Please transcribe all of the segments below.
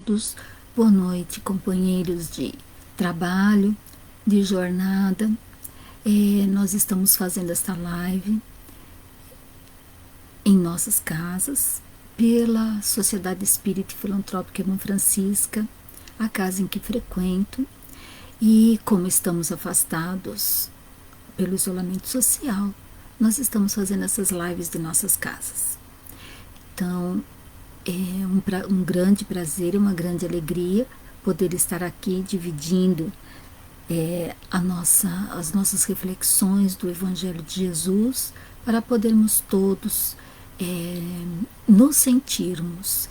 todos, boa noite, companheiros de trabalho, de jornada. Nós estamos fazendo esta live em nossas casas, pela Sociedade Espírita e Filantrópica Irmã Francisca, a casa em que frequento, e como estamos afastados pelo isolamento social, nós estamos fazendo essas lives de nossas casas. Então, é um grande prazer e uma grande alegria poder estar aqui dividindo as nossas reflexões do Evangelho de Jesus, para podermos todos nos sentirmos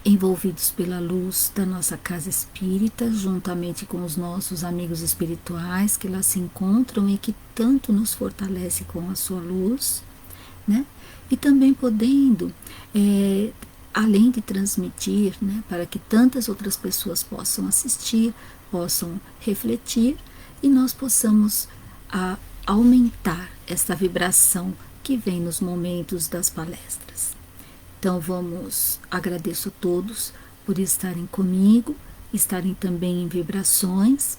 envolvidos pela luz da nossa casa espírita, juntamente com os nossos amigos espirituais que lá se encontram e que tanto nos fortalece com a sua luz, né? E também podendo, além de transmitir, né, para que tantas outras pessoas possam assistir, possam refletir e nós possamos aumentar essa vibração que vem nos momentos das palestras. Então agradeço a todos por estarem comigo, estarem também em vibrações,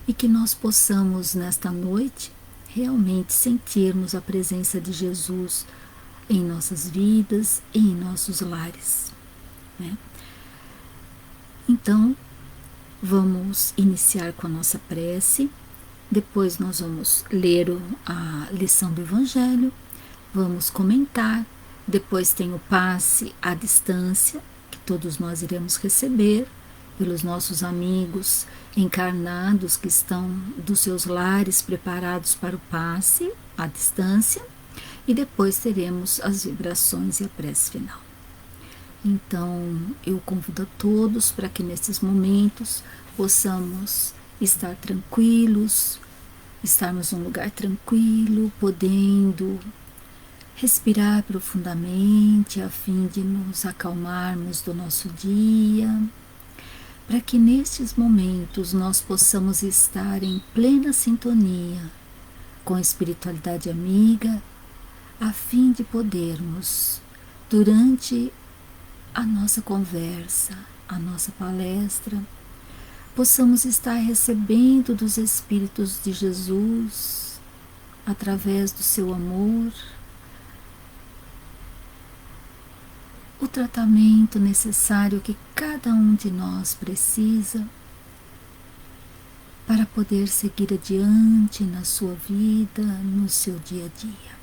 e que nós possamos nesta noite realmente sentirmos a presença de Jesus em nossas vidas e em nossos lares, né? Então, vamos iniciar com a nossa prece, depois nós vamos ler a lição do Evangelho, vamos comentar, depois tem o passe à distância, que todos nós iremos receber pelos nossos amigos encarnados que estão dos seus lares preparados para o passe à distância, e depois teremos as vibrações e a prece final. Então, eu convido a todos para que nesses momentos possamos estar tranquilos, estarmos num lugar tranquilo, podendo respirar profundamente a fim de nos acalmarmos do nosso dia, para que nestes momentos nós possamos estar em plena sintonia com a espiritualidade amiga, a fim de podermos, durante a nossa conversa, a nossa palestra, possamos estar recebendo dos Espíritos de Jesus, através do seu amor, o tratamento necessário que cada um de nós precisa para poder seguir adiante na sua vida, no seu dia a dia.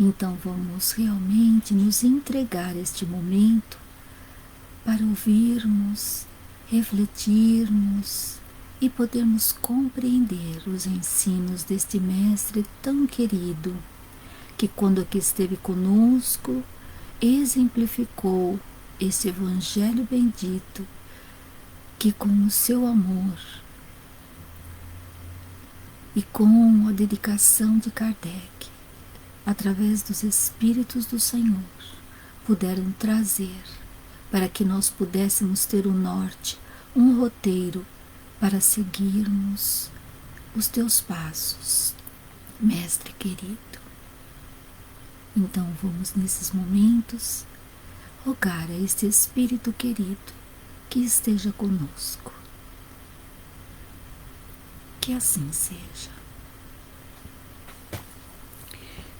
Então vamos realmente nos entregar a este momento para ouvirmos, refletirmos e podermos compreender os ensinos deste Mestre tão querido, que quando aqui esteve conosco, exemplificou esse Evangelho bendito, que com o seu amor e com a dedicação de Kardec, através dos Espíritos do Senhor, puderam trazer para que nós pudéssemos ter um norte, um roteiro para seguirmos os teus passos, Mestre querido. Então vamos nesses momentos rogar a este Espírito querido que esteja conosco. Que assim seja.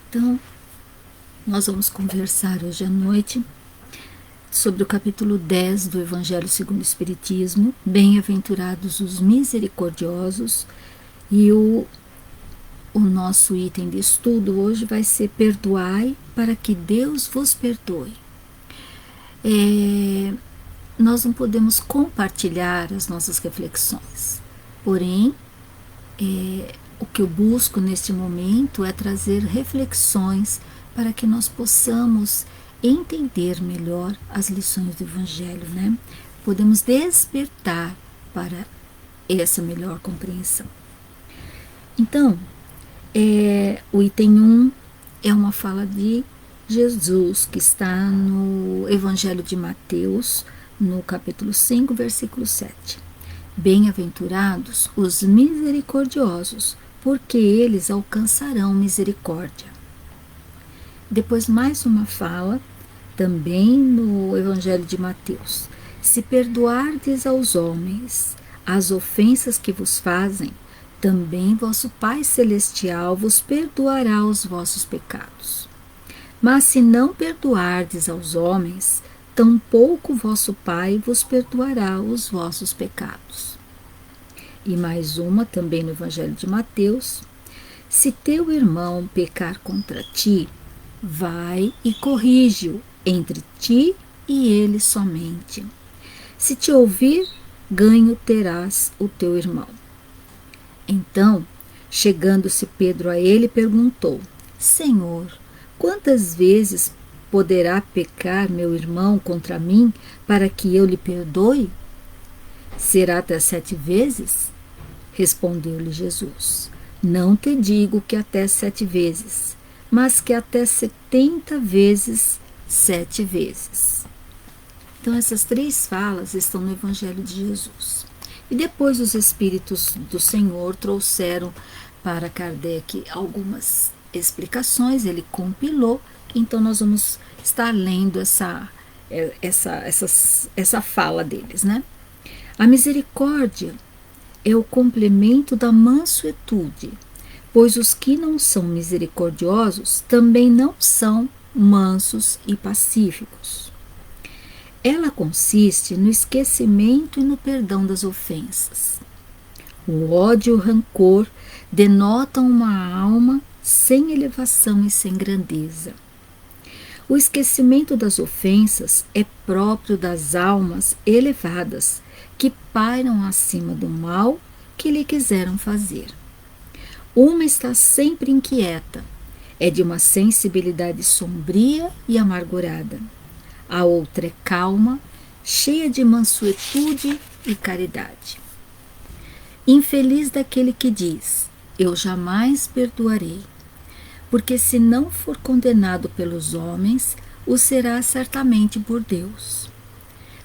Então, nós vamos conversar hoje à noite sobre o capítulo 10 do Evangelho segundo o Espiritismo, Bem-aventurados os misericordiosos, e o nosso item de estudo hoje vai ser Perdoai para que Deus vos perdoe. Nós não podemos compartilhar as nossas reflexões, porém, o que eu busco neste momento é trazer reflexões para que nós possamos entender melhor as lições do Evangelho, né? Podemos despertar para essa melhor compreensão. Então, o item 1 é uma fala de Jesus, que está no Evangelho de Mateus, no capítulo 5, versículo 7. Bem-aventurados os misericordiosos, porque eles alcançarão misericórdia. Depois mais uma fala, também no Evangelho de Mateus. Se perdoardes aos homens as ofensas que vos fazem, também vosso Pai Celestial vos perdoará os vossos pecados. Mas se não perdoardes aos homens, tampouco vosso Pai vos perdoará os vossos pecados. E mais uma, também no Evangelho de Mateus: se teu irmão pecar contra ti, vai e corrige-o entre ti e ele somente. Se te ouvir, ganho terás o teu irmão. Então, chegando-se Pedro a ele, perguntou: Senhor, quantas vezes poderá pecar meu irmão contra mim para que eu lhe perdoe? Será até 7 vezes? Respondeu-lhe Jesus: não te digo que até 7 vezes, mas que até 70 vezes 7 vezes. Então essas 3 falas estão no Evangelho de Jesus. E depois os Espíritos do Senhor trouxeram para Kardec algumas explicações, ele compilou, então nós vamos estar lendo essa fala deles, né? A misericórdia é o complemento da mansuetude, pois os que não são misericordiosos também não são mansos e pacíficos. Ela consiste no esquecimento e no perdão das ofensas. O ódio e o rancor denotam uma alma sem elevação e sem grandeza. O esquecimento das ofensas é próprio das almas elevadas, que pairam acima do mal que lhe quiseram fazer. Uma está sempre inquieta, é de uma sensibilidade sombria e amargurada. A outra é calma, cheia de mansuetude e caridade. Infeliz daquele que diz: eu jamais perdoarei, porque se não for condenado pelos homens, o será certamente por Deus.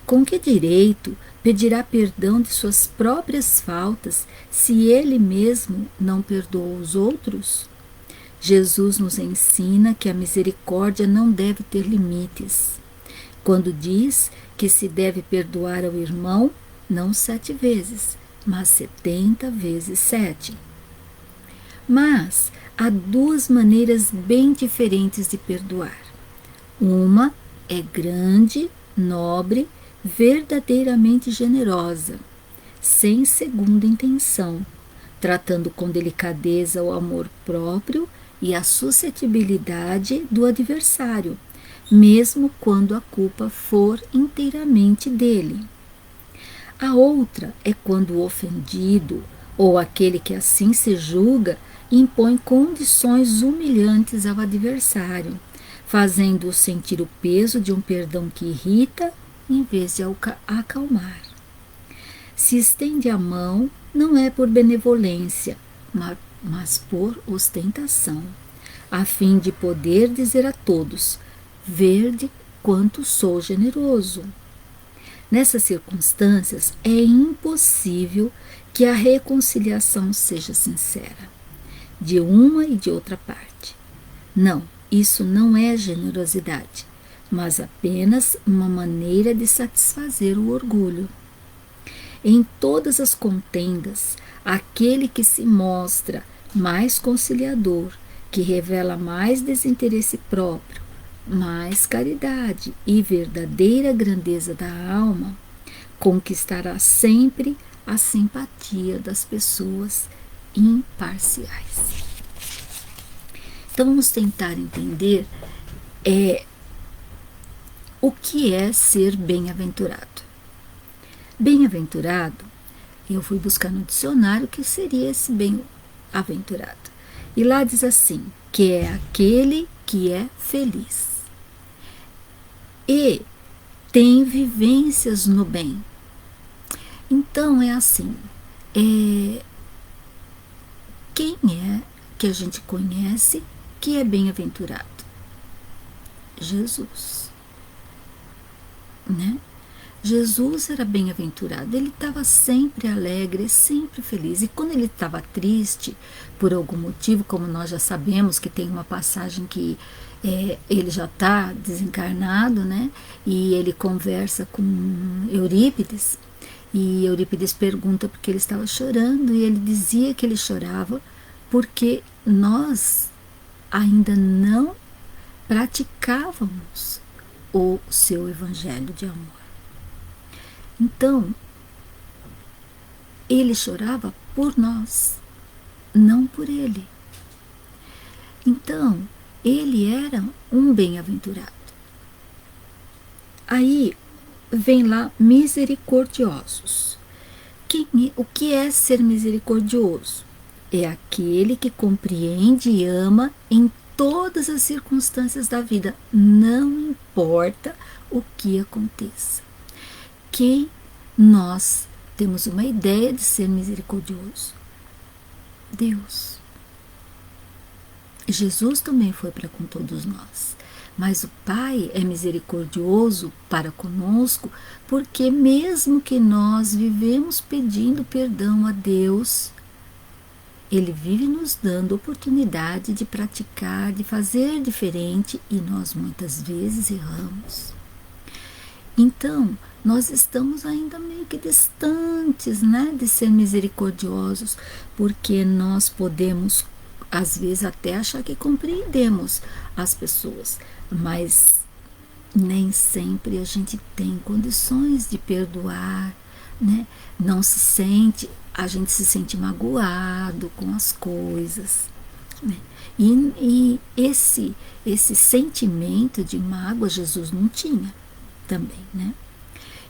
Com que direito pedirá perdão de suas próprias faltas se ele mesmo não perdoou os outros? Jesus nos ensina que a misericórdia não deve ter limites, quando diz que se deve perdoar ao irmão não 7 vezes, mas 70 vezes 7. Mas há 2 maneiras bem diferentes de perdoar. Uma é grande, nobre, verdadeiramente generosa, sem segunda intenção, tratando com delicadeza o amor próprio e a suscetibilidade do adversário, mesmo quando a culpa for inteiramente dele. A outra é quando o ofendido, ou aquele que assim se julga, impõe condições humilhantes ao adversário, fazendo-o sentir o peso de um perdão que irrita, em vez de acalmar. Se estende a mão, não é por benevolência, mas por ostentação, a fim de poder dizer a todos: vede quanto sou generoso. Nessas circunstâncias, é impossível que a reconciliação seja sincera, de uma e de outra parte. Não, isso não é generosidade, mas apenas uma maneira de satisfazer o orgulho. Em todas as contendas, aquele que se mostra mais conciliador, que revela mais desinteresse próprio, mais caridade e verdadeira grandeza da alma, conquistará sempre a simpatia das pessoas imparciais. Então vamos tentar entender o que é ser bem-aventurado. Bem-aventurado, eu fui buscar no dicionário o que seria esse bem-aventurado. E lá diz assim, que é aquele que é feliz e tem vivências no bem. Então é assim, quem é que a gente conhece que é bem-aventurado? Jesus, né? Jesus era bem-aventurado, ele estava sempre alegre, sempre feliz. E quando ele estava triste, por algum motivo, como nós já sabemos que tem uma passagem que ele já está desencarnado, né? E ele conversa com Eurípides, e Eurípides pergunta por que ele estava chorando, e ele dizia que ele chorava porque nós ainda não praticávamos o seu evangelho de amor. Então, ele chorava por nós, não por ele. Então, ele era um bem-aventurado. Aí vem lá misericordiosos. O que é ser misericordioso? É aquele que compreende e ama em todas as circunstâncias da vida, não importa o que aconteça. Quem nós temos uma ideia de ser misericordioso? Deus. Jesus também foi para com todos nós, mas o Pai é misericordioso para conosco, porque mesmo que nós vivemos pedindo perdão a Deus, Ele vive nos dando oportunidade de praticar, de fazer diferente, e nós muitas vezes erramos. Então, nós estamos ainda meio que distantes, né, de ser misericordiosos, porque nós podemos, às vezes, até achar que compreendemos as pessoas, mas nem sempre a gente tem condições de perdoar, né? Não se sente, a gente se sente magoado com as coisas, né? E esse sentimento de mágoa Jesus não tinha também, né?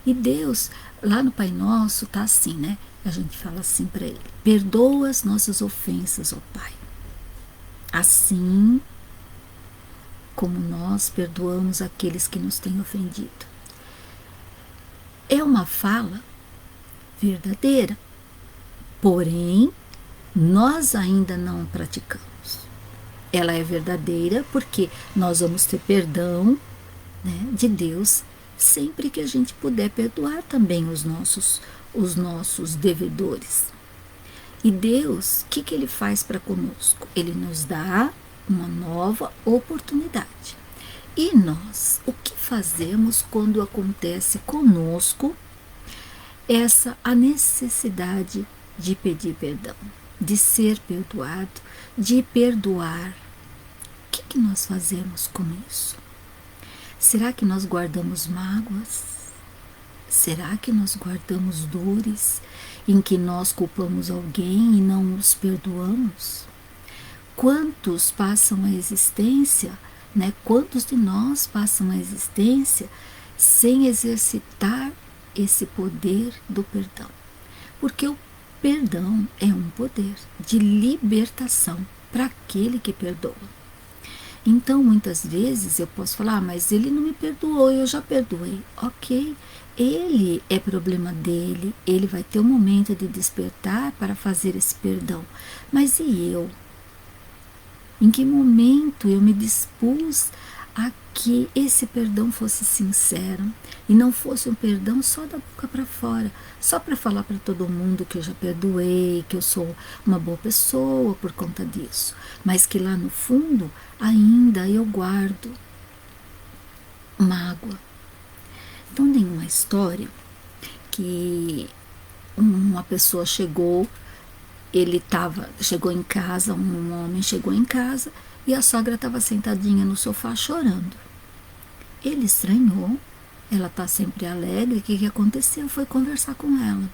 E Deus, lá no Pai Nosso, tá assim, né? A gente fala assim para Ele: perdoa as nossas ofensas, ó Pai, assim como nós perdoamos aqueles que nos têm ofendido. É uma fala verdadeira, porém, nós ainda não praticamos. Ela é verdadeira porque nós vamos ter perdão, né, de Deus sempre que a gente puder perdoar também os nossos devedores. E Deus, o que Ele faz para conosco? Ele nos dá uma nova oportunidade. E nós, o que fazemos quando acontece conosco a necessidade de pedir perdão, de ser perdoado, de perdoar? O que nós fazemos com isso? Será que nós guardamos mágoas? Será que nós guardamos dores em que nós culpamos alguém e não os perdoamos? Quantos passam a existência, né? Quantos de nós passam a existência sem exercitar esse poder do perdão? Porque o perdão é um poder de libertação para aquele que perdoa. Então, muitas vezes eu posso falar: mas ele não me perdoou, eu já perdoei. Ok, ele é problema dele, ele vai ter um momento de despertar para fazer esse perdão. Mas e eu? Em que momento eu me dispus a que esse perdão fosse sincero e não fosse um perdão só da boca para fora, só para falar para todo mundo que eu já perdoei, que eu sou uma boa pessoa por conta disso, mas que lá no fundo ainda eu guardo mágoa. Então tem uma história que uma pessoa chegou em casa, um homem chegou em casa e a sogra estava sentadinha no sofá chorando. Ele estranhou, ela está sempre alegre, o que aconteceu? Foi conversar com ela.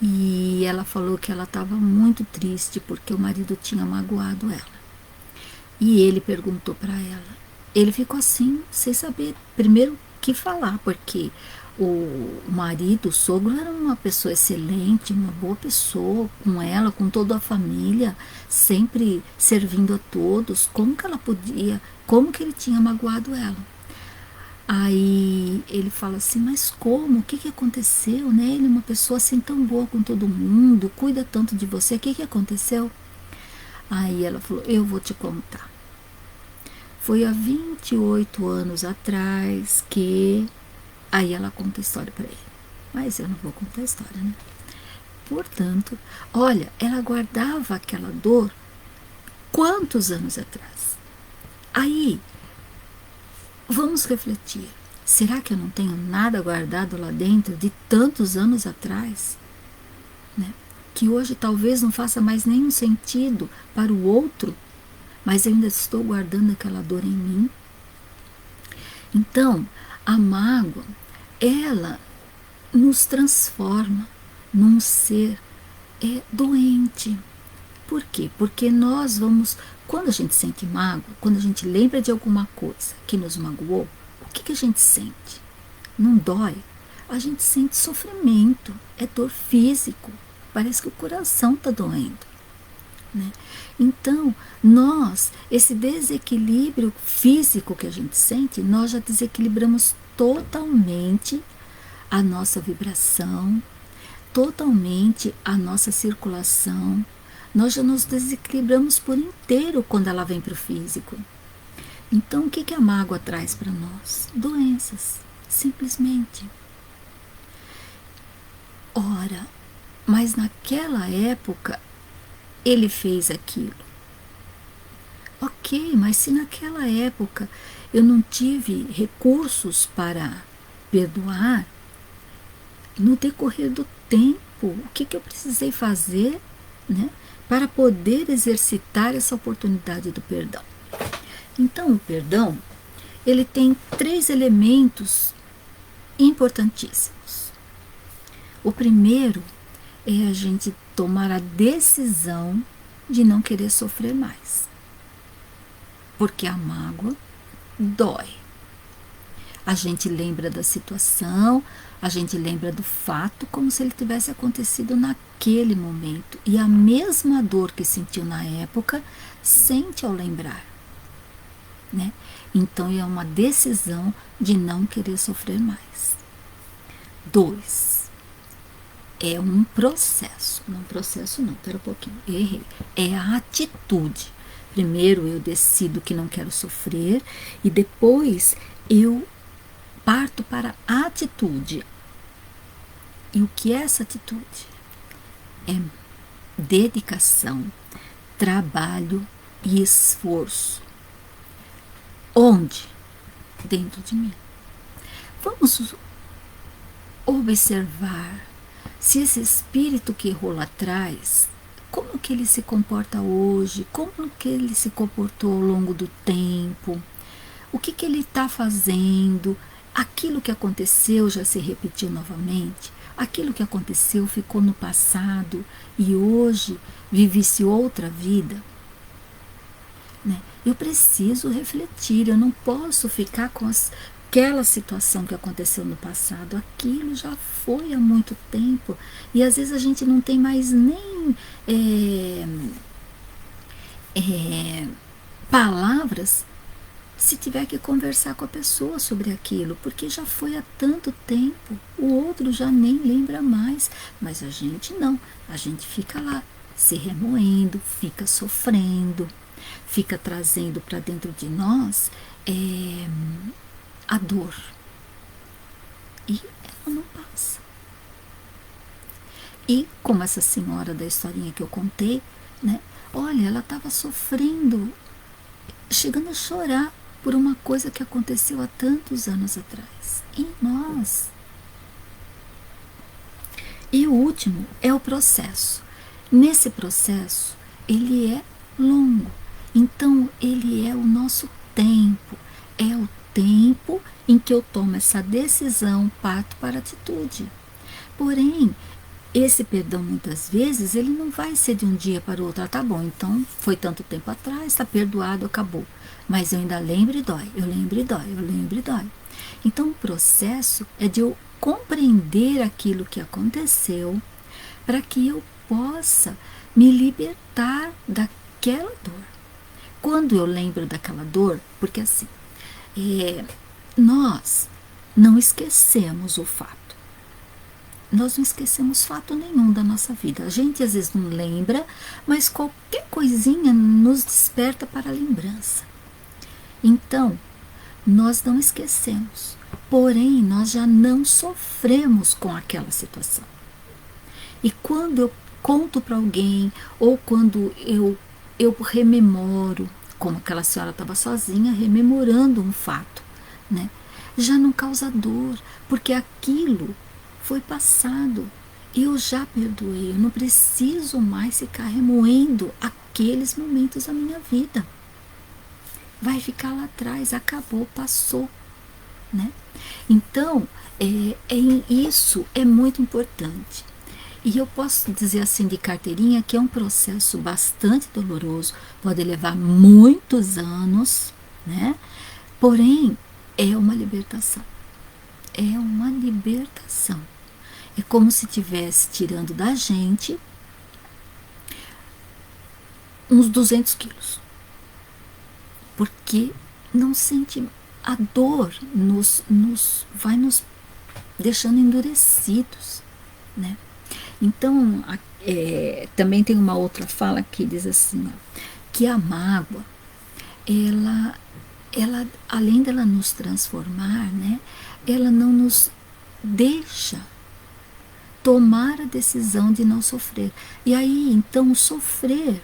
E ela falou que ela estava muito triste porque o marido tinha magoado ela. E ele perguntou para ela. Ele ficou assim, sem saber primeiro o que falar, porque o marido, o sogro, era uma pessoa excelente, uma boa pessoa com ela, com toda a família, sempre servindo a todos. Como que ela podia, como que ele tinha magoado ela? Aí ele fala assim: mas como? O que aconteceu? Né? Ele é uma pessoa assim tão boa com todo mundo, cuida tanto de você, o que aconteceu? Aí ela falou: eu vou te contar. Foi há 28 anos atrás que... Aí ela conta a história para ele. Mas eu não vou contar a história, né? Portanto, olha, ela guardava aquela dor quantos anos atrás? Aí vamos refletir. Será que eu não tenho nada guardado lá dentro de tantos anos atrás? Né? Que hoje talvez não faça mais nenhum sentido para o outro, mas eu ainda estou guardando aquela dor em mim. Então, a mágoa, ela nos transforma num ser doente. Por quê? Porque nós vamos, quando a gente sente mágoa, quando a gente lembra de alguma coisa que nos magoou, o que a gente sente? Não dói? A gente sente sofrimento, é dor físico, parece que o coração está doendo. Né? Então, esse desequilíbrio físico que a gente sente, nós já desequilibramos totalmente a nossa vibração, totalmente a nossa circulação. Nós já nos desequilibramos por inteiro quando ela vem para o físico. Então, o que a mágoa traz para nós? Doenças, simplesmente. Ora, mas naquela época ele fez aquilo. Ok, mas se naquela época eu não tive recursos para perdoar, no decorrer do tempo, o que eu precisei fazer, né, para poder exercitar essa oportunidade do perdão? Então, o perdão, ele tem 3 elementos importantíssimos. O primeiro é a gente tomar a decisão de não querer sofrer mais. Porque a mágoa dói. A gente lembra da situação, a gente lembra do fato como se ele tivesse acontecido naquele momento. E a mesma dor que sentiu na época, sente ao lembrar. Né? Então é uma decisão de não querer sofrer mais. 2. É um processo. Não, processo não, pera um pouquinho, errei. É a atitude. Primeiro eu decido que não quero sofrer e depois eu parto para a atitude. E o que é essa atitude? É dedicação, trabalho e esforço. Onde? Dentro de mim. Vamos observar se esse espírito que errou lá atrás, como que ele se comporta hoje, como que ele se comportou ao longo do tempo, o que ele está fazendo, aquilo que aconteceu já se repetiu novamente, aquilo que aconteceu ficou no passado e hoje vive-se outra vida. Né? Eu preciso refletir, eu não posso ficar com aquela situação que aconteceu no passado, aquilo já foi há muito tempo e às vezes a gente não tem mais nem palavras se tiver que conversar com a pessoa sobre aquilo, porque já foi há tanto tempo, o outro já nem lembra mais, mas a gente não, a gente fica lá se remoendo, fica sofrendo, fica trazendo para dentro de nós a dor. E ela não passa. E como essa senhora da historinha que eu contei, né? Olha, ela estava sofrendo, chegando a chorar por uma coisa que aconteceu há tantos anos atrás. E nós? E o último é o processo. Nesse processo, ele é longo. Então, ele é o nosso tempo. É o tempo em que eu tomo essa decisão, parto para a atitude. Porém, esse perdão, muitas vezes, ele não vai ser de um dia para o outro. Ah, tá bom, então foi tanto tempo atrás, está perdoado, acabou. Mas eu ainda lembro e dói, eu lembro e dói, eu lembro e dói. Então, o processo é de eu compreender aquilo que aconteceu para que eu possa me libertar daquela dor. Quando eu lembro daquela dor, porque assim, nós não esquecemos o fato. Nós não esquecemos fato nenhum da nossa vida. A gente às vezes não lembra, mas qualquer coisinha nos desperta para a lembrança. Então, nós não esquecemos. Porém, nós já não sofremos com aquela situação. E quando eu conto para alguém, ou quando eu rememoro, como aquela senhora estava sozinha, rememorando um fato, né? Já não causa dor, porque aquilo foi passado. Eu já perdoei, eu não preciso mais ficar remoendo aqueles momentos da minha vida. Vai ficar lá atrás, acabou, passou, né? Então, isso é muito importante. E eu posso dizer assim de carteirinha que é um processo bastante doloroso, pode levar muitos anos, né? Porém, é uma libertação. É uma libertação. É como se estivesse tirando da gente uns 200 quilos. Porque não sente a dor, vai nos deixando endurecidos, né? Então, também tem uma outra fala que diz assim, ó, que a mágoa, ela, além dela nos transformar, né, ela não nos deixa tomar a decisão de não sofrer. E aí, então, sofrer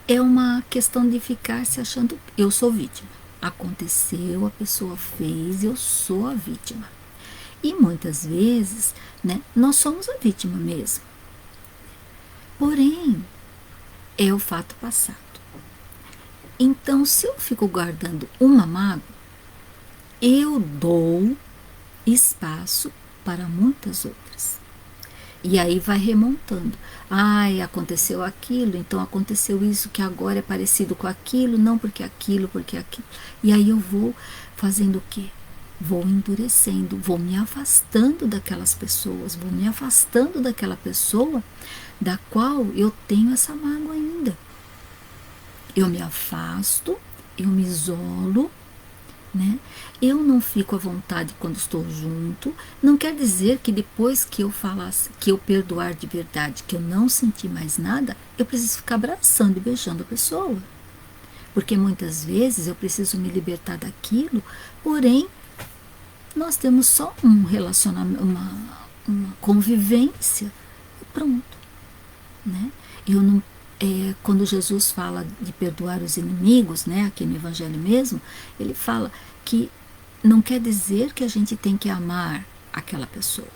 é uma questão de ficar se achando, eu sou vítima. Aconteceu, a pessoa fez, eu sou a vítima. E muitas vezes, né, nós somos a vítima mesmo. Porém, é o fato passado. Então, se eu fico guardando uma mágoa, eu dou espaço para muitas outras. E aí vai remontando. Ai, aconteceu aquilo, então aconteceu isso que agora é parecido com aquilo, não porque aquilo, porque aquilo. E aí eu vou fazendo o quê? Vou endurecendo, vou me afastando daquelas pessoas, vou me afastando daquela pessoa da qual eu tenho essa mágoa ainda. Eu me afasto, eu me isolo, né? Eu não fico à vontade quando estou junto. Não quer dizer que depois que eu falasse, que eu perdoar de verdade, que eu não senti mais nada, eu preciso ficar abraçando e beijando a pessoa. Porque muitas vezes eu preciso me libertar daquilo, porém, nós temos só um relacionamento, uma convivência e pronto, né? Eu não, quando Jesus fala de perdoar os inimigos, né, aqui no Evangelho mesmo, ele fala que não quer dizer que a gente tem que amar aquela pessoa.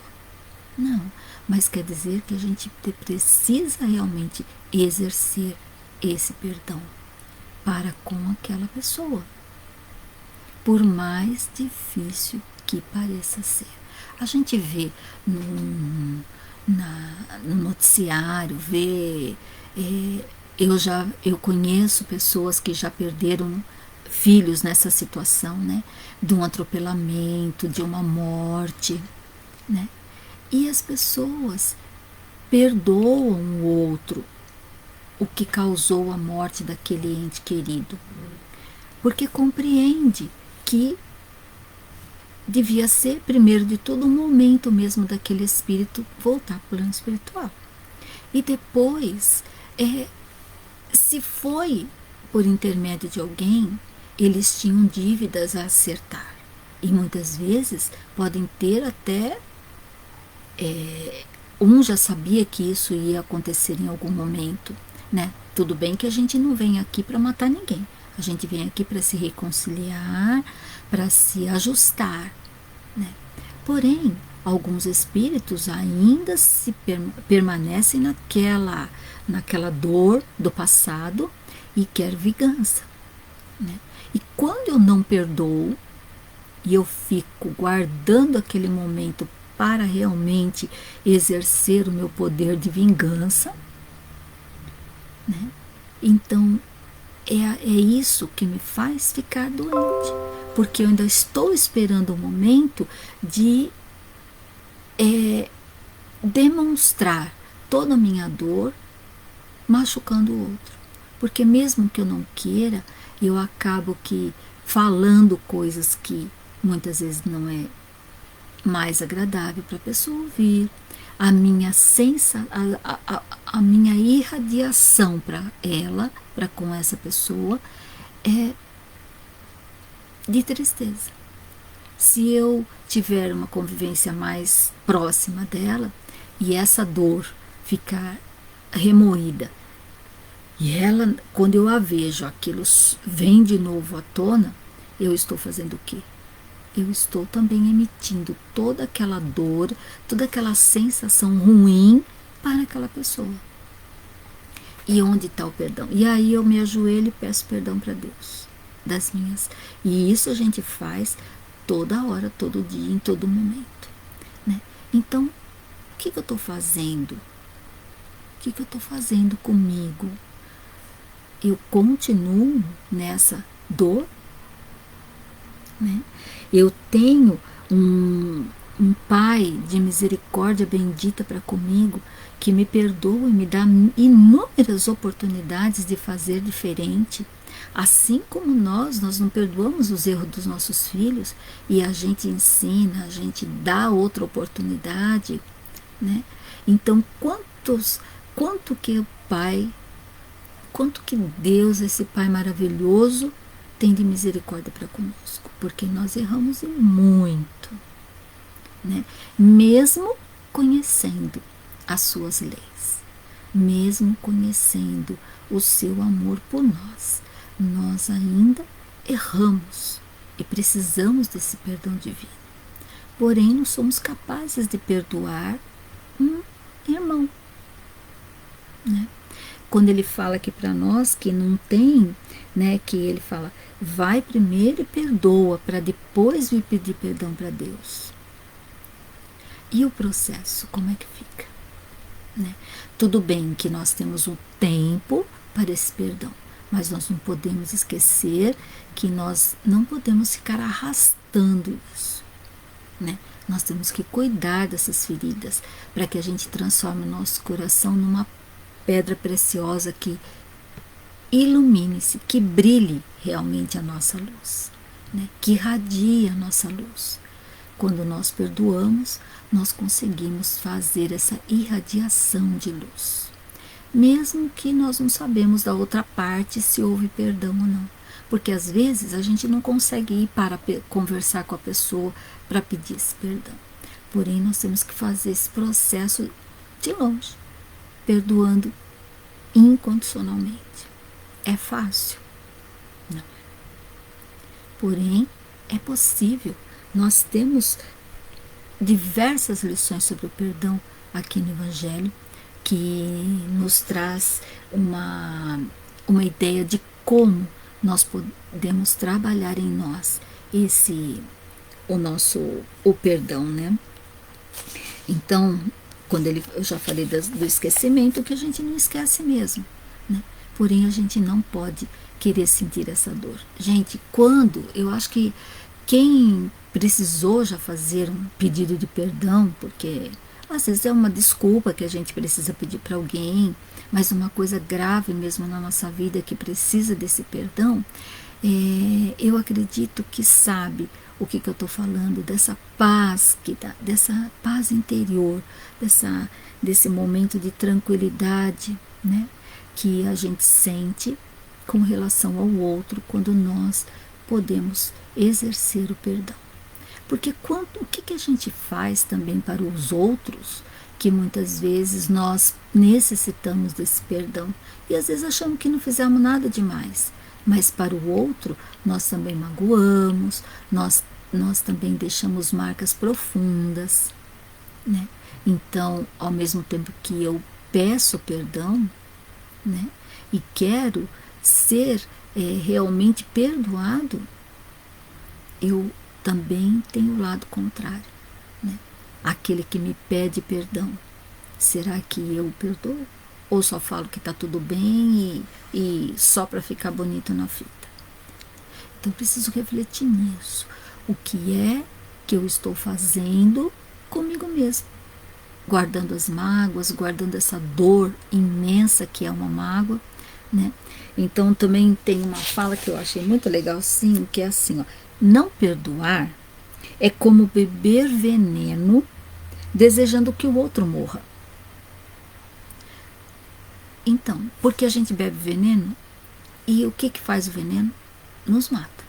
Não, mas quer dizer que a gente precisa realmente exercer esse perdão para com aquela pessoa, por mais difícil que pareça ser. A gente vê no noticiário, vê, eu conheço pessoas que já perderam filhos nessa situação, né? De um atropelamento, de uma morte, né? E as pessoas perdoam o outro, o que causou a morte daquele ente querido, porque compreende que devia ser, primeiro de tudo, um momento mesmo daquele espírito voltar para o plano espiritual. E depois, se foi por intermédio de alguém, eles tinham dívidas a acertar. E muitas vezes podem ter até... um já sabia que isso ia acontecer em algum momento, né? Tudo bem que a gente não vem aqui para matar ninguém. A gente vem aqui para se reconciliar, para se ajustar, né? Porém, alguns espíritos ainda permanecem naquela dor do passado e quer vingança, né? E quando eu não perdoo e eu fico guardando aquele momento para realmente exercer o meu poder de vingança, né? Então, é isso que me faz ficar doente, porque eu ainda estou esperando o momento de demonstrar toda a minha dor machucando o outro, porque mesmo que eu não queira, eu acabo que falando coisas que muitas vezes não é mais agradável para a pessoa ouvir, a minha irradiação para ela, para com essa pessoa, é de tristeza. Se eu tiver uma convivência mais próxima dela e essa dor ficar remoída, e ela, quando eu a vejo, aquilo vem de novo à tona, eu estou fazendo o quê? eu estou também emitindo toda aquela dor, toda aquela sensação ruim para aquela pessoa. E onde está o perdão? E aí eu me ajoelho e peço perdão para Deus das minhas. E isso a gente faz toda hora, todo dia, em todo momento, né? Então, o que eu estou fazendo? O que eu estou fazendo comigo? Eu continuo nessa dor, né? Eu tenho um Pai de misericórdia bendita para comigo, que me perdoa e me dá inúmeras oportunidades de fazer diferente. Assim como nós não perdoamos os erros dos nossos filhos, e a gente ensina, a gente dá outra oportunidade, né? Então, quanto que o Pai, quanto que Deus, esse Pai maravilhoso, tem de misericórdia para conosco, porque nós erramos e muito, né? Mesmo conhecendo as suas leis, mesmo conhecendo o seu amor por nós, nós ainda erramos e precisamos desse perdão divino. Porém, não somos capazes de perdoar um irmão, né? Quando ele fala aqui para nós que não tem, né, que ele fala, vai primeiro e perdoa, para depois vir pedir perdão para Deus. E o processo, como é que fica? Né? Tudo bem que nós temos um tempo para esse perdão, mas nós não podemos esquecer que nós não podemos ficar arrastando isso, né? Nós temos que cuidar dessas feridas para que a gente transforme o nosso coração numa pedra preciosa que ilumine-se, que brilhe realmente a nossa luz, né? Que irradie a nossa luz. Quando nós perdoamos, nós conseguimos fazer essa irradiação de luz. Mesmo que nós não sabemos da outra parte se houve perdão ou não. Porque às vezes a gente não consegue ir para conversar com a pessoa para pedir esse perdão. Porém, nós temos que fazer esse processo de longe, perdoando incondicionalmente. É fácil? Não. Porém, é possível. Nós temos diversas lições sobre o perdão aqui no Evangelho, que nos traz uma ideia de como nós podemos trabalhar em nós o perdão, né? Então, eu já falei do esquecimento, que a gente não esquece mesmo, né? Porém, a gente não pode querer sentir essa dor. Gente, eu acho que quem precisou já fazer um pedido de perdão, porque às vezes é uma desculpa que a gente precisa pedir para alguém, mas uma coisa grave mesmo na nossa vida que precisa desse perdão, eu acredito que sabe o que eu estou falando, dessa paz dessa paz interior, desse momento de tranquilidade, né, que a gente sente com relação ao outro quando nós podemos exercer o perdão. Porque o que a gente faz também para os outros, que muitas vezes nós necessitamos desse perdão, e às vezes achamos que não fizemos nada demais, mas para o outro nós também magoamos, nós também deixamos marcas profundas, né? Então, ao mesmo tempo que eu peço perdão, né, e quero ser realmente perdoado, eu também tem o lado contrário, né? Aquele que me pede perdão. Será que eu perdoo? Ou só falo que está tudo bem e só para ficar bonito na fita? Então, eu preciso refletir nisso. O que é que eu estou fazendo comigo mesmo? Guardando as mágoas, guardando essa dor imensa que é uma mágoa, né? Então, também tem uma fala que eu achei muito legal, sim, que é assim, ó: não perdoar é como beber veneno desejando que o outro morra. Então, porque a gente bebe veneno, e o que faz o veneno? Nos mata,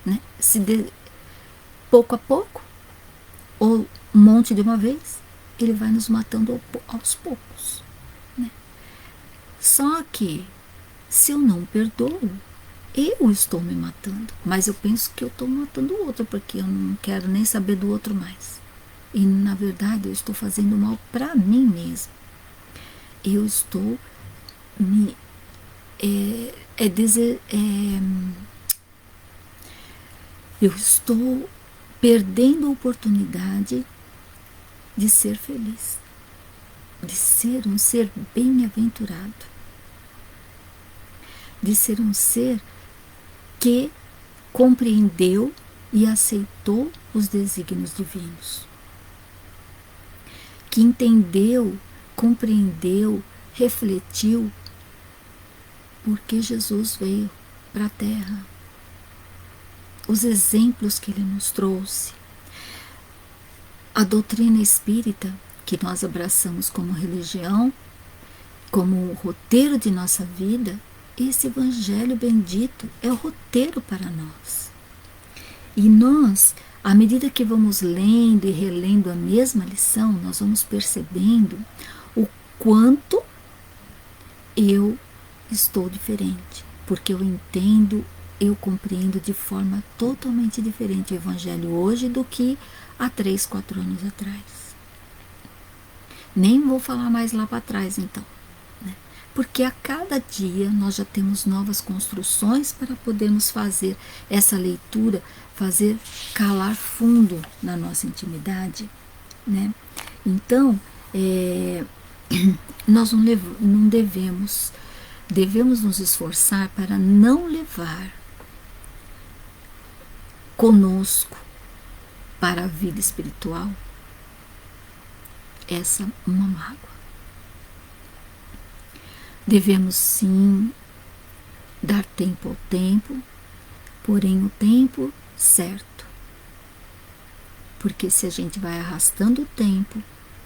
né? Pouco a pouco, ou um monte de uma vez, ele vai nos matando aos poucos, né? Só que, se eu não perdoo, Eu estou me matando, mas eu penso que eu estou matando o outro, porque eu não quero nem saber do outro mais. E na verdade eu estou fazendo mal para mim mesmo. Eu estou me eu estou perdendo a oportunidade de ser feliz, de ser um ser bem-aventurado, de ser um ser que compreendeu e aceitou os desígnios divinos, que entendeu, compreendeu, refletiu porque Jesus veio para a Terra, os exemplos que ele nos trouxe, a doutrina espírita que nós abraçamos como religião, como roteiro de nossa vida. Esse evangelho bendito é o roteiro para nós. E nós, à medida que vamos lendo e relendo a mesma lição, nós vamos percebendo o quanto eu estou diferente, porque eu entendo, eu compreendo de forma totalmente diferente o evangelho hoje do que há 3, 4 anos atrás. Nem vou falar mais lá para trás então, né? Porque a cada dia nós já temos novas construções para podermos fazer essa leitura, fazer calar fundo na nossa intimidade, né? Então, nós não devemos nos esforçar para não levar conosco para a vida espiritual essa uma mágoa. Devemos sim dar tempo ao tempo, porém o tempo certo. Porque se a gente vai arrastando o tempo,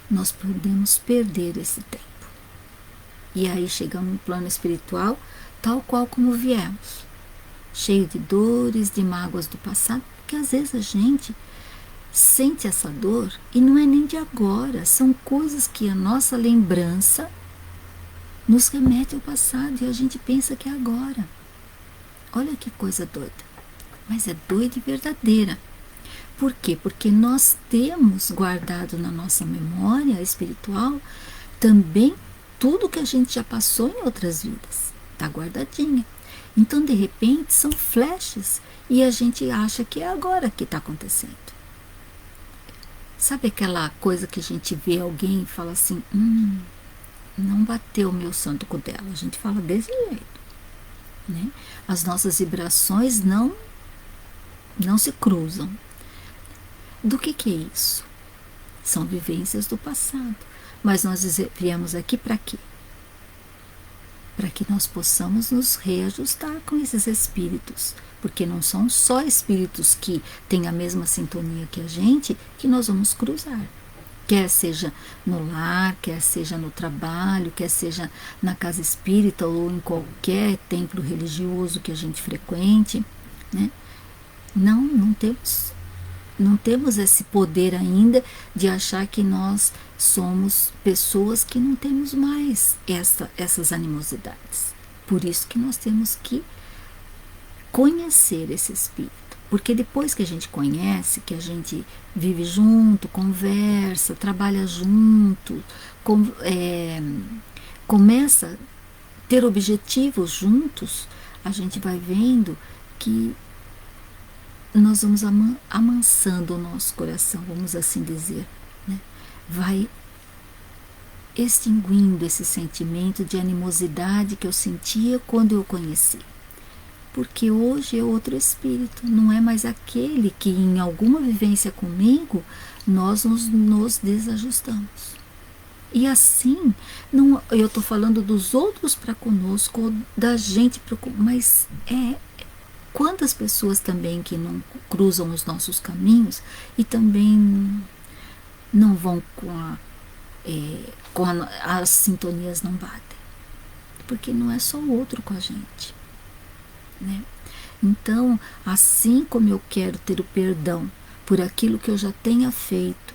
nós podemos perder esse tempo. E aí chegamos no plano espiritual, tal qual como viemos, cheio de dores, de mágoas do passado, porque às vezes a gente sente essa dor e não é nem de agora, são coisas que a nossa lembrança nos remete ao passado e a gente pensa que é agora. Olha que coisa doida, mas é doida e verdadeira. Por quê? Porque nós temos guardado na nossa memória espiritual também tudo que a gente já passou em outras vidas, está guardadinha. Então, de repente, são flashes e a gente acha que é agora que está acontecendo. Sabe aquela coisa que a gente vê alguém e fala assim, não bateu o meu santo com o dela. A gente fala desse jeito, né? As nossas vibrações não se cruzam. Do que é isso? São vivências do passado. Mas nós viemos aqui para quê? Para que nós possamos nos reajustar com esses espíritos, porque não são só espíritos que têm a mesma sintonia que a gente que nós vamos cruzar. Quer seja no lar, quer seja no trabalho, quer seja na casa espírita ou em qualquer templo religioso que a gente frequente, né? Não temos esse poder ainda de achar que nós somos pessoas que não temos mais essas animosidades. Por isso que nós temos que conhecer esse espírito. Porque depois que a gente conhece, que a gente vive junto, conversa, trabalha junto, começa a ter objetivos juntos, a gente vai vendo que nós vamos amansando o nosso coração, vamos assim dizer, né? Vai extinguindo esse sentimento de animosidade que eu sentia quando eu conheci. Porque hoje é outro espírito, não é mais aquele que em alguma vivência comigo nós nos desajustamos. E assim, não, eu estou falando dos outros para conosco, ou da gente para conosco, mas quantas pessoas também que não cruzam os nossos caminhos e também não vão as sintonias não batem. Porque não é só o outro com a gente, né? Então, assim como eu quero ter o perdão por aquilo que eu já tenha feito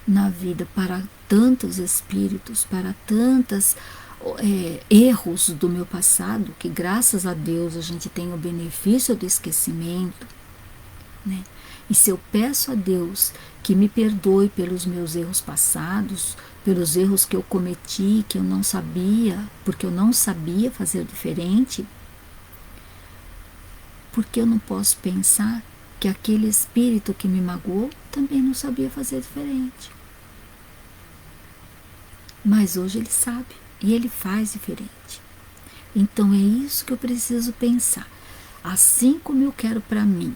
na vida para tantos espíritos, para tantas erros do meu passado, que graças a Deus a gente tem o benefício do esquecimento, né? E se eu peço a Deus que me perdoe pelos meus erros passados, pelos erros que eu cometi, que eu não sabia, porque eu não sabia fazer diferente, porque eu não posso pensar que aquele espírito que me magoou também não sabia fazer diferente. Mas hoje ele sabe e ele faz diferente. Então é isso que eu preciso pensar. Assim como eu quero para mim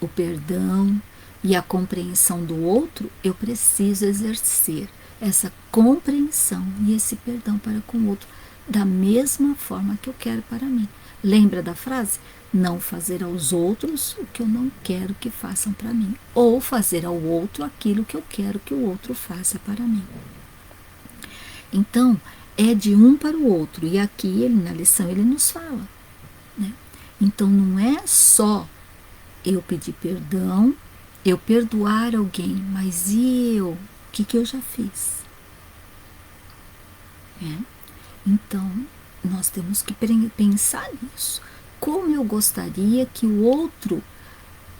o perdão e a compreensão do outro, eu preciso exercer essa compreensão e esse perdão para com o outro da mesma forma que eu quero para mim. Lembra da frase? Não fazer aos outros o que eu não quero que façam para mim, ou fazer ao outro aquilo que eu quero que o outro faça para mim. Então, é de um para o outro, e aqui na lição ele nos fala, né? Então não é só eu pedir perdão, eu perdoar alguém, mas e eu? O que eu já fiz? Então, nós temos que pensar nisso. Como eu gostaria que o outro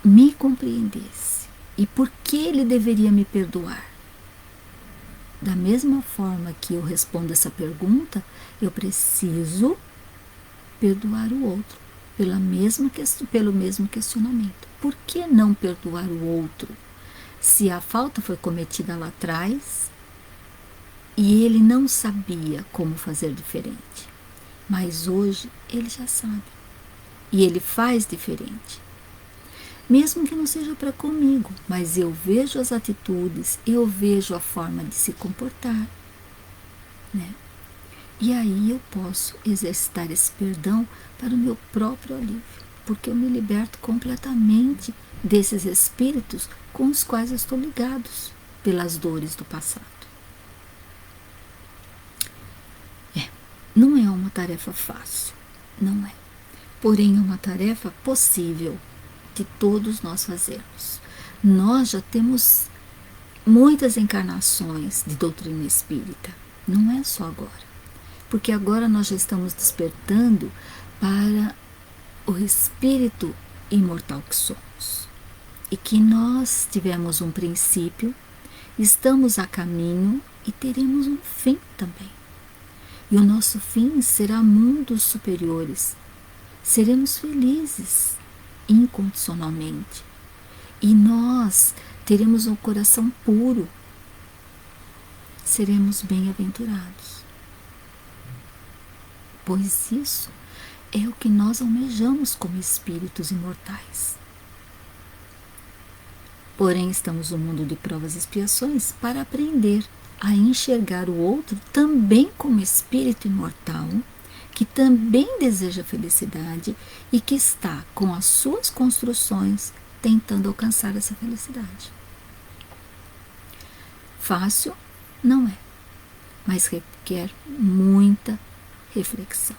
me compreendesse? E por que ele deveria me perdoar? Da mesma forma que eu respondo essa pergunta, eu preciso perdoar o outro pelo mesmo questionamento. Por que não perdoar o outro? Se a falta foi cometida lá atrás e ele não sabia como fazer diferente, mas hoje ele já sabe e ele faz diferente. Mesmo que não seja para comigo, mas eu vejo as atitudes, eu vejo a forma de se comportar, né? E aí eu posso exercitar esse perdão para o meu próprio alívio, porque eu me liberto completamente desses espíritos com os quais eu estou ligados pelas dores do passado. Não é uma tarefa fácil, não é. Porém, é uma tarefa possível de todos nós fazermos. Nós já temos muitas encarnações de doutrina espírita, não é só agora. Porque agora nós já estamos despertando para o espírito imortal que somos. E que nós tivemos um princípio, estamos a caminho e teremos um fim também. E o nosso fim será mundos superiores. Seremos felizes incondicionalmente. E nós teremos um coração puro. Seremos bem-aventurados. Pois isso é o que nós almejamos como espíritos imortais. Porém, estamos no mundo de provas e expiações para aprender a enxergar o outro também como espírito imortal, que também deseja felicidade e que está com as suas construções tentando alcançar essa felicidade. Fácil não é, mas requer muita reflexão.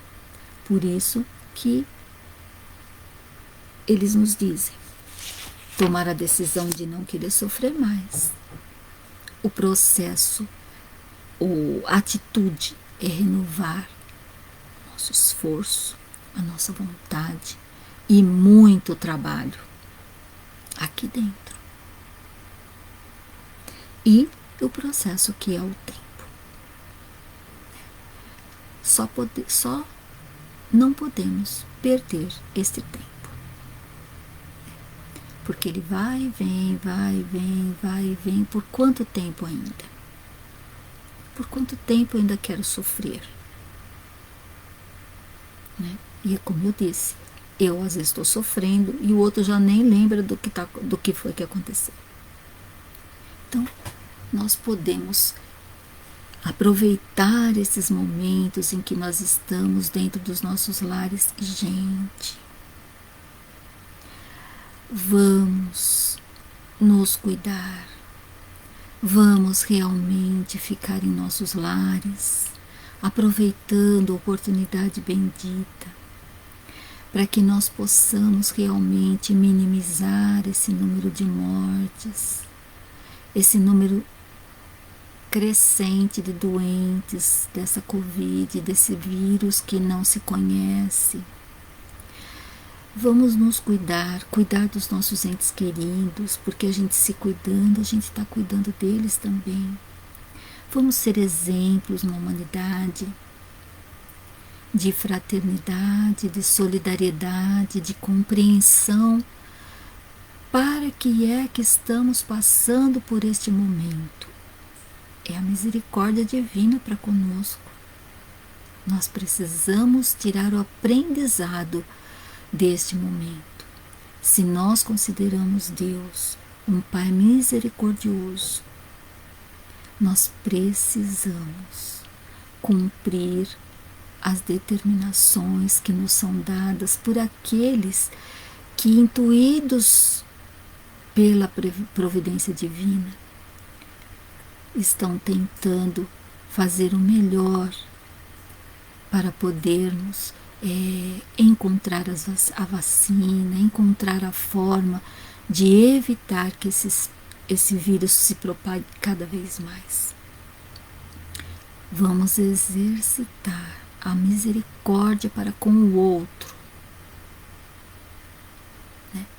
Por isso que eles nos dizem: tomar a decisão de não querer sofrer mais. O processo, a atitude é renovar nosso esforço, a nossa vontade e muito trabalho aqui dentro. E o processo que é o tempo. Só não podemos perder este tempo. Porque ele vai e vem, vai e vem, vai e vem. Por quanto tempo ainda? Por quanto tempo eu ainda quero sofrer? Né? E é como eu disse, eu às vezes estou sofrendo e o outro já nem lembra do que foi que aconteceu. Então, nós podemos aproveitar esses momentos em que nós estamos dentro dos nossos lares. Gente, vamos nos cuidar, vamos realmente ficar em nossos lares, aproveitando a oportunidade bendita, para que nós possamos realmente minimizar esse número de mortes, esse número crescente de doentes dessa Covid, desse vírus que não se conhece. Vamos nos cuidar dos nossos entes queridos, porque a gente se cuidando, a gente está cuidando deles também. Vamos ser exemplos na humanidade, de fraternidade, de solidariedade, de compreensão. Para que é que estamos passando por este momento? É a misericórdia divina para conosco. Nós precisamos tirar o aprendizado deste momento. Se nós consideramos Deus um Pai misericordioso, nós precisamos cumprir as determinações que nos são dadas por aqueles que, intuídos pela providência divina, estão tentando fazer o melhor para podermos encontrar a vacina, encontrar a forma de evitar que esse vírus se propague cada vez mais. Vamos exercitar a misericórdia para com o outro.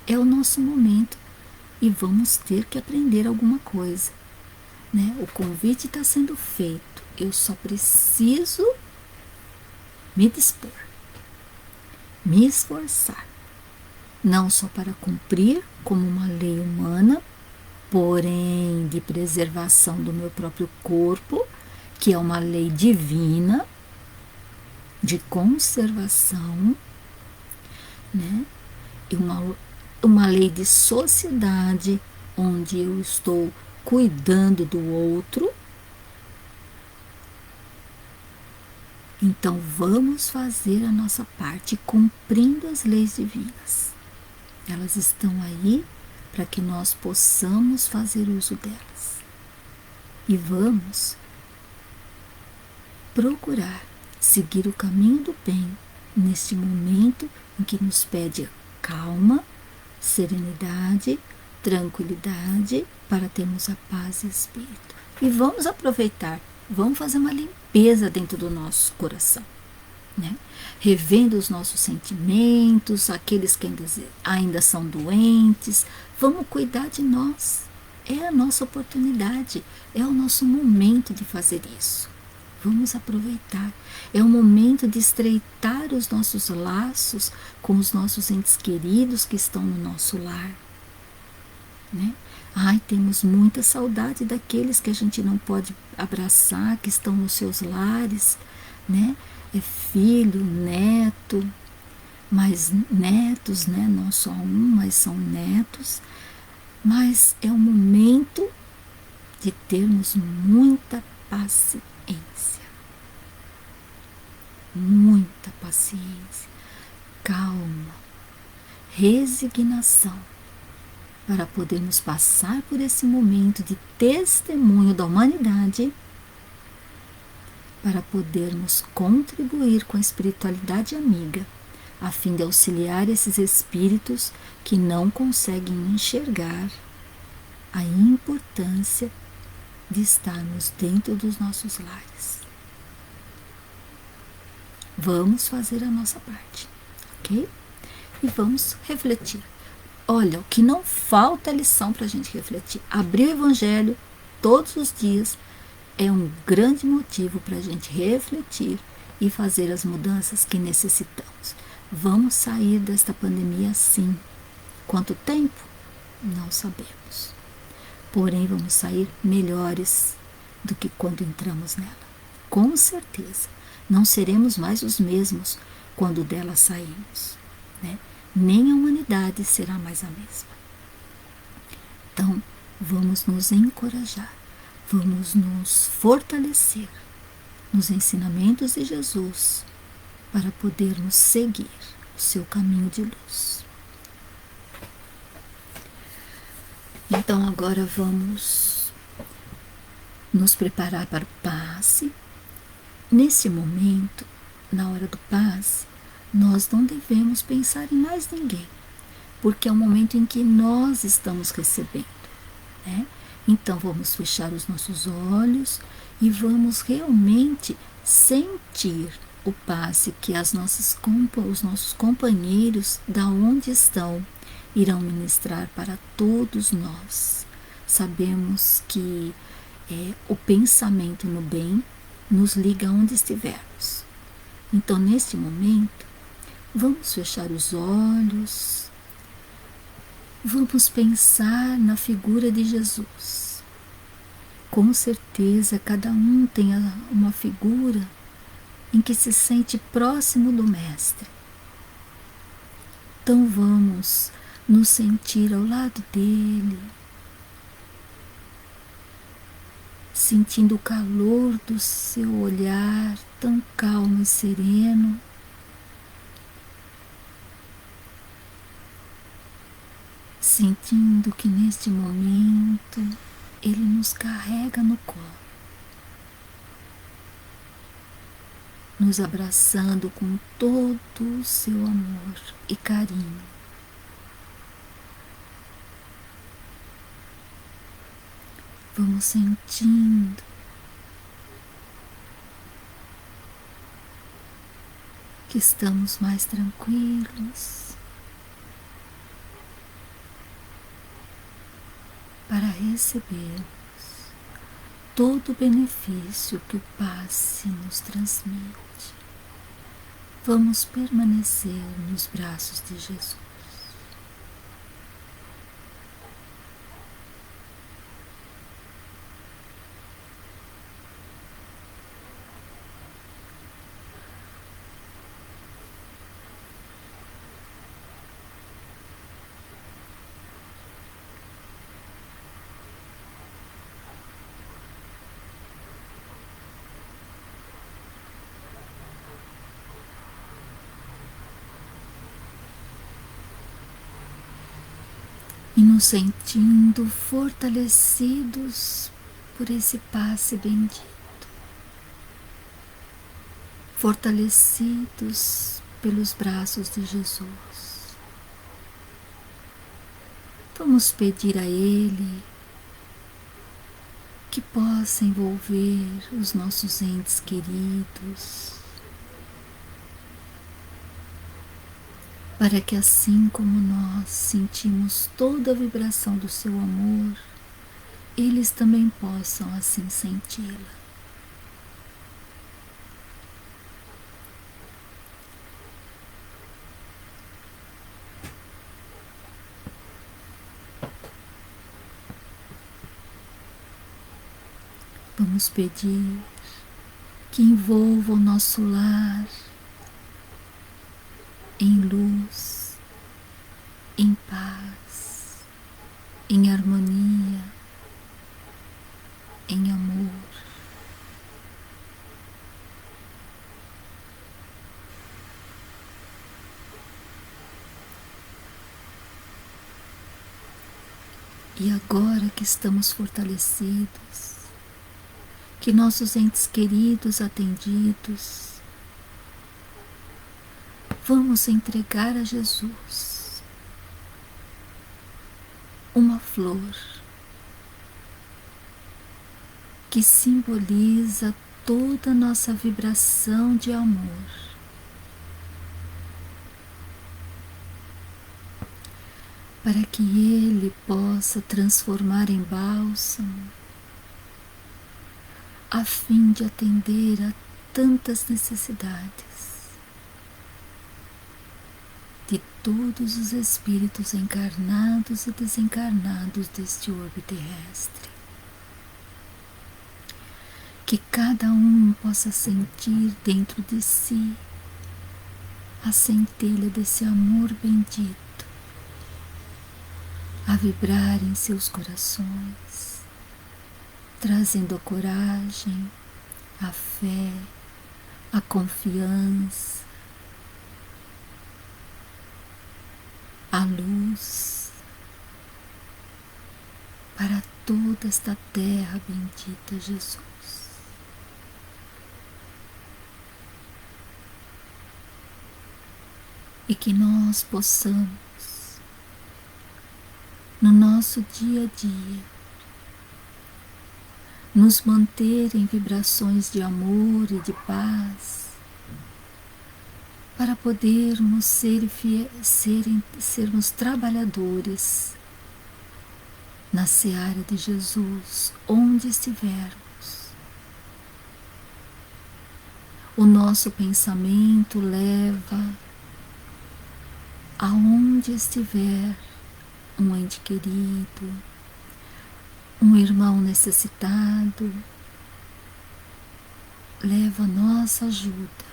É o nosso momento e vamos ter que aprender alguma coisa. O convite está sendo feito. Eu só preciso me dispor, me esforçar, não só para cumprir como uma lei humana, porém de preservação do meu próprio corpo, que é uma lei divina, de conservação, e uma lei de sociedade, onde eu estou cuidando do outro. Então vamos fazer a nossa parte cumprindo as leis divinas. Elas estão aí para que nós possamos fazer uso delas. E vamos procurar seguir o caminho do bem neste momento em que nos pede calma, serenidade, tranquilidade para termos a paz e espírito. E vamos aproveitar, vamos fazer uma limpeza dentro do nosso coração, revendo os nossos sentimentos, aqueles que ainda são doentes. Vamos cuidar de nós. É a nossa oportunidade, é o nosso momento de fazer isso. Vamos aproveitar. É o momento de estreitar os nossos laços com os nossos entes queridos que estão no nosso lar. Temos muita saudade daqueles que a gente não pode abraçar, que estão nos seus lares, É filho, neto, mas netos, não só um, mas são netos. Mas é o momento de termos muita paciência. Muita paciência, calma, resignação, para podermos passar por esse momento de testemunho da humanidade, para podermos contribuir com a espiritualidade amiga, a fim de auxiliar esses espíritos que não conseguem enxergar a importância de estarmos dentro dos nossos lares. Vamos fazer a nossa parte, ok? E vamos refletir. Olha, o que não falta é lição para a gente refletir. Abrir o Evangelho todos os dias é um grande motivo para a gente refletir e fazer as mudanças que necessitamos. Vamos sair desta pandemia sim. Quanto tempo? Não sabemos. Porém, vamos sair melhores do que quando entramos nela. Com certeza. Não seremos mais os mesmos quando dela sairmos, Nem a humanidade será mais a mesma. Então, vamos nos encorajar, vamos nos fortalecer nos ensinamentos de Jesus para podermos seguir o seu caminho de luz. Então, agora vamos nos preparar para o passe. Nesse momento, na hora do passe, nós não devemos pensar em mais ninguém, porque é o momento em que nós estamos recebendo, Então vamos fechar os nossos olhos e vamos realmente sentir o passe que os nossos companheiros, da onde estão, irão ministrar para todos nós. Sabemos que o pensamento no bem nos liga onde estivermos. Então, neste momento, vamos fechar os olhos, vamos pensar na figura de Jesus. Com certeza, cada um tem uma figura em que se sente próximo do Mestre. Então vamos nos sentir ao lado dele, sentindo o calor do seu olhar tão calmo e sereno. Sentindo que neste momento ele nos carrega no colo, nos abraçando com todo o seu amor e carinho. Vamos sentindo que estamos mais tranquilos para recebermos todo o benefício que o passe nos transmite. Vamos permanecer nos braços de Jesus. E nos sentindo fortalecidos por esse passe bendito, fortalecidos pelos braços de Jesus. Vamos pedir a Ele que possa envolver os nossos entes queridos, para que assim como nós sentimos toda a vibração do seu amor, eles também possam assim senti-la. Vamos pedir que envolva o nosso lar em luz, em paz, em harmonia, em amor. E agora que estamos fortalecidos, que nossos entes queridos atendidos, vamos entregar a Jesus uma flor que simboliza toda a nossa vibração de amor. Para que Ele possa transformar em bálsamo, a fim de atender a tantas necessidades de todos os espíritos encarnados e desencarnados deste orbe terrestre. Que cada um possa sentir dentro de si a centelha desse amor bendito a vibrar em seus corações, trazendo a coragem, a fé, a confiança, a luz para toda esta terra bendita, Jesus. E que nós possamos, no nosso dia a dia, nos manter em vibrações de amor e de paz, para podermos sermos trabalhadores na seara de Jesus, onde estivermos. O nosso pensamento leva aonde estiver um ente querido, um irmão necessitado, leva a nossa ajuda,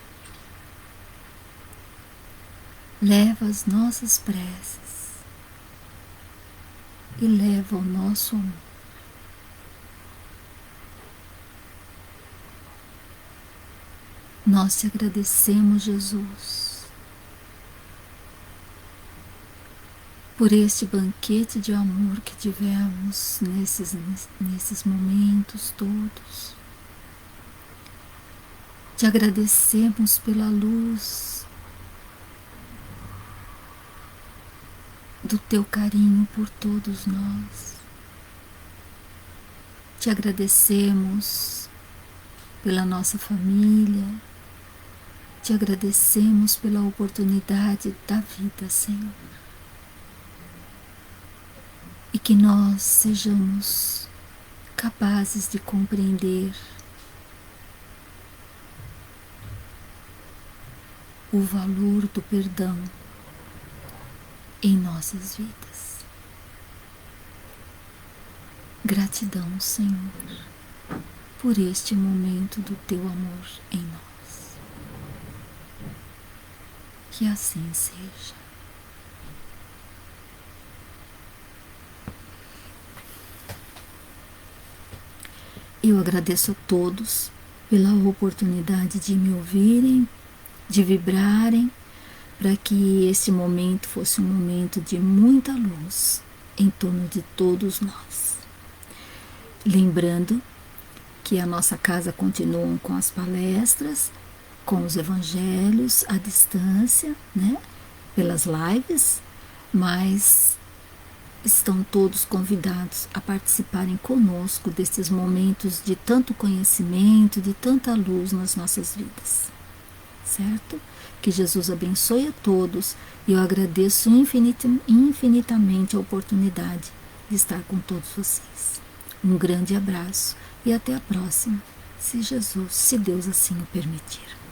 leva as nossas preces e leva o nosso amor. Nós te agradecemos, Jesus, por este banquete de amor que tivemos nesses momentos todos. Te agradecemos pela luz do teu carinho por todos nós. Te agradecemos pela nossa família. Te agradecemos pela oportunidade da vida, Senhor. E que nós sejamos capazes de compreender o valor do perdão em nossas vidas. Gratidão, Senhor, por este momento do teu amor em nós. Que assim seja. Eu agradeço a todos pela oportunidade de me ouvirem, de vibrarem, para que esse momento fosse um momento de muita luz em torno de todos nós. Lembrando que a nossa casa continua com as palestras, com os evangelhos à distância, né, pelas lives, mas estão todos convidados a participarem conosco desses momentos de tanto conhecimento, de tanta luz nas nossas vidas, certo? Que Jesus abençoe a todos e eu agradeço infinitamente a oportunidade de estar com todos vocês. Um grande abraço e até a próxima, se Deus assim o permitir.